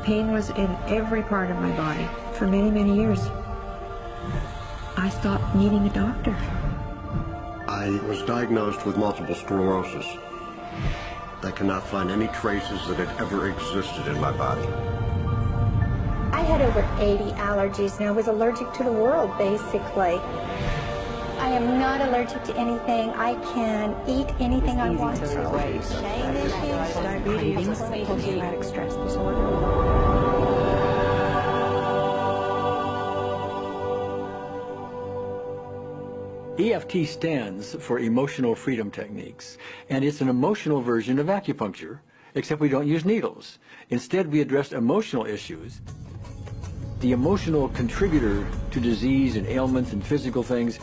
Pain was in every part of my body for many, many years. I stopped needing a doctor. I was diagnosed with multiple sclerosis. They cannot find any traces that it ever existed in my body. I had over 80 allergies and I was allergic to the world, basically. I am not allergic to anything. I can eat anything I want to. Diabetes, post-traumatic stress disorder. EFT stands for Emotional Freedom Techniques, and it's an emotional version of acupuncture, except we don't use needles. Instead, we address emotional issues. The emotional contributor to disease and ailments and physical things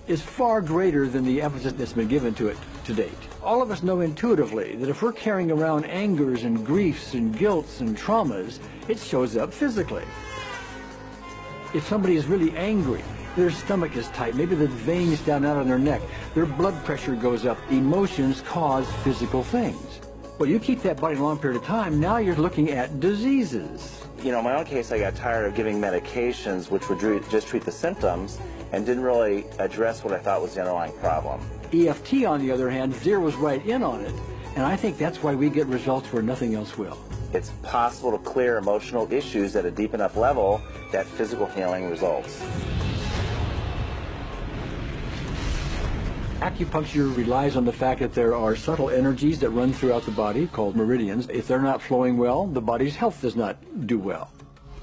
is far greater than the emphasis that's been given to it to date. All of us know intuitively that if we're carrying around angers and griefs and guilts and traumas, it shows up physically. If somebody is really angry, their stomach is tight, maybe the veins down out on their neck, their blood pressure goes up. Emotions cause physical things. Well, you keep that body a long period of time, now you're looking at diseases. You know, in my own case, I got tired of giving medications which would just treat the symptoms and didn't really address what I thought was the underlying problem. EFT, on the other hand, zeroes right in on it, and I think that's why we get results where nothing else will. It's possible to clear emotional issues at a deep enough level that physical healing results. Acupuncture relies on the fact that there are subtle energies that run throughout the body called meridians. If they're not flowing well, the body's health does not do well.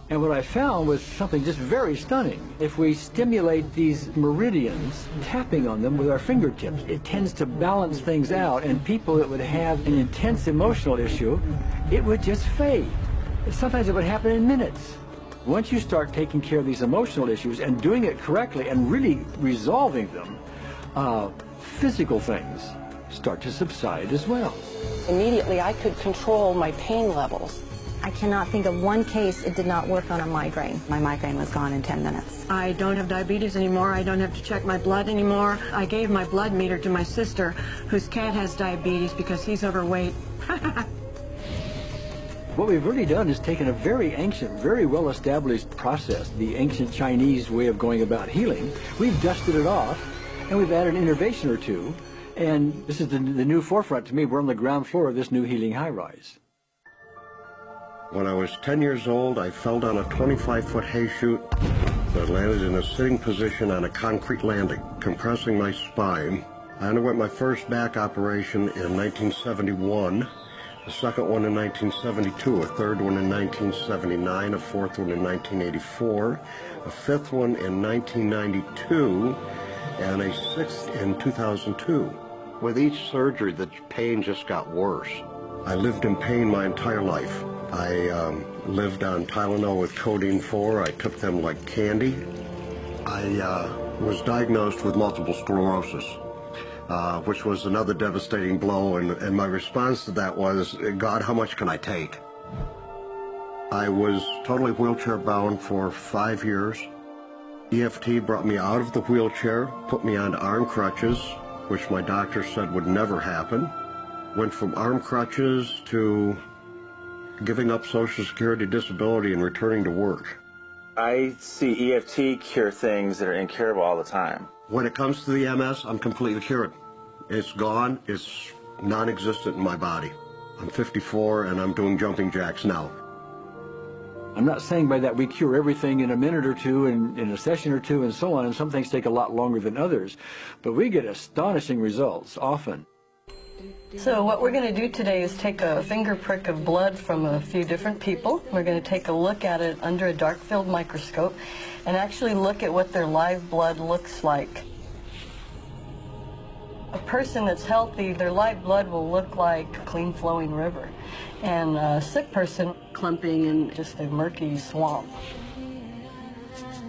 And what I found was something just very stunning. If we stimulate these meridians, tapping on them with our fingertips, it tends to balance things out, and people that would have an intense emotional issue, it would just fade. Sometimes it would happen in minutes. Once you start taking care of these emotional issues and doing it correctly and really resolving them, physical things start to subside as well. Immediately, I could control my pain levels. I cannot think of one case it did not work on a migraine. My migraine was gone in 10 minutes. I don't have diabetes anymore. I don't have to check my blood anymore. I gave my blood meter to my sister, whose cat has diabetes because he's overweight. What we've really done is taken a very ancient, very well-established process, the ancient Chinese way of going about healing. We've dusted it off, and we've added an innovation or two, and this is the new forefront to me. We're on the ground floor of this new healing high-rise. When I was 10 years old, I fell down a 25-foot hay chute that landed in a sitting position on a concrete landing, compressing my spine. I underwent my first back operation in 1971, a second one in 1972, a third one in 1979, a fourth one in 1984, a fifth one in 1992, and a sixth in 2002. With each surgery, the pain just got worse. I lived in pain my entire life. I lived on Tylenol with codeine 4. I took them like candy. I was diagnosed with multiple sclerosis, which was another devastating blow, and my response to that was, God, how much can I take? I was totally wheelchair bound for 5 years. EFT brought me out of the wheelchair, put me on arm crutches, which my doctor said would never happen. Went from arm crutches to giving up Social Security disability and returning to work. I see EFT cure things that are incurable all the time. When it comes to the MS, I'm completely cured. It's gone. It's non-existent in my body. I'm 54 and I'm doing jumping jacks now. I'm not saying by that we cure everything in a minute or two, and in a session or two, and so on, and some things take a lot longer than others, but we get astonishing results often. So what we're going to do today is take a finger prick of blood from a few different people. We're going to take a look at it under a dark field microscope and actually look at what their live blood looks like. A person that's healthy, their live blood will look like a clean flowing river, and a sick person clumping in just a murky swamp.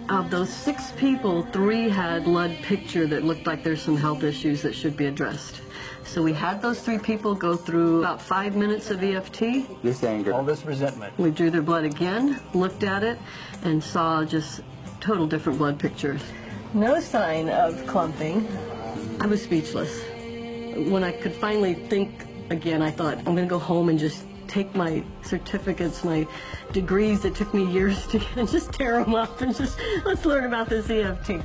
Of those 6 people, 3 had blood picture that looked like there's some health issues that should be addressed. So we had those 3 people go through about 5 minutes of EFT. This anger, all this resentment. We drew their blood again, looked at it, and saw just total different blood pictures. No sign of clumping. I was speechless. When I could finally think again, I thought, I'm going to go home and just take my certificates, my degrees that took me years to get, and just tear them up and just, let's learn about this EFT.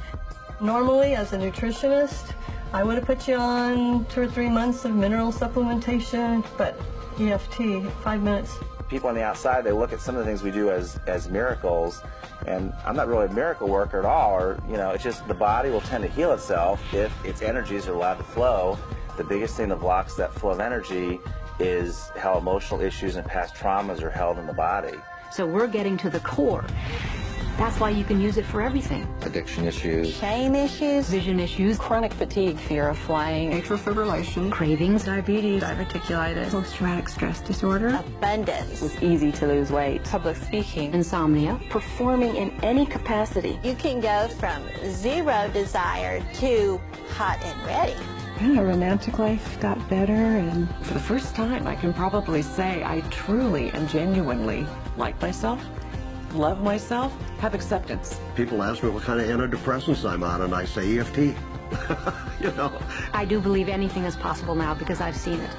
Normally, as a nutritionist, I would have put you on 2 or 3 months of mineral supplementation, but EFT, 5 minutes. People on the outside, they look at some of the things we do as miracles, and I'm not really a miracle worker at all, or, you know, it's just the body will tend to heal itself if its energies are allowed to flow. The biggest thing that blocks that flow of energy is how emotional issues and past traumas are held in the body. So we're getting to the core. That's why you can use it for everything. Addiction issues, Shame issues, Vision issues, chronic fatigue, fear of flying, Atrial fibrillation, cravings, diabetes, diverticulitis, post-traumatic stress disorder, abundance. it's easy to lose weight, Public speaking. insomnia. performing in any capacity. You can go from zero desire to hot and ready. My romantic life got better, and for the first time I can probably say I truly and genuinely like myself, love myself, have acceptance. People ask me what kind of antidepressants I'm on, and I say EFT. You know. I do believe anything is possible now because I've seen it.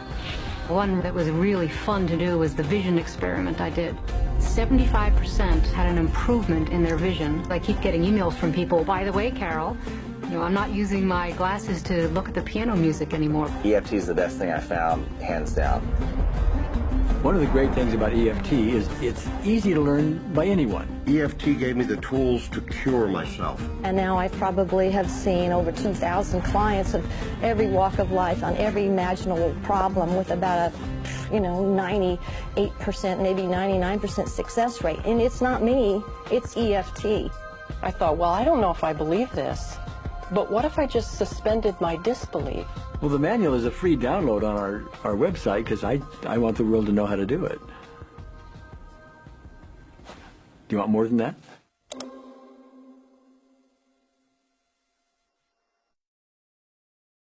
One that was really fun to do was the vision experiment I did. 75% had an improvement in their vision. I keep getting emails from people, by the way, Carol, you know, I'm not using my glasses to look at the piano music anymore. EFT is the best thing I found, hands down. One of the great things about EFT is it's easy to learn by anyone. EFT gave me the tools to cure myself. And now I probably have seen over 2,000 clients of every walk of life on every imaginable problem with about a, 98%, maybe 99% success rate. And it's not me, it's EFT. I thought, well, I don't know if I believe this, but what if I just suspended my disbelief? Well, the manual is a free download on our website because I want the world to know how to do it. Do you want more than that?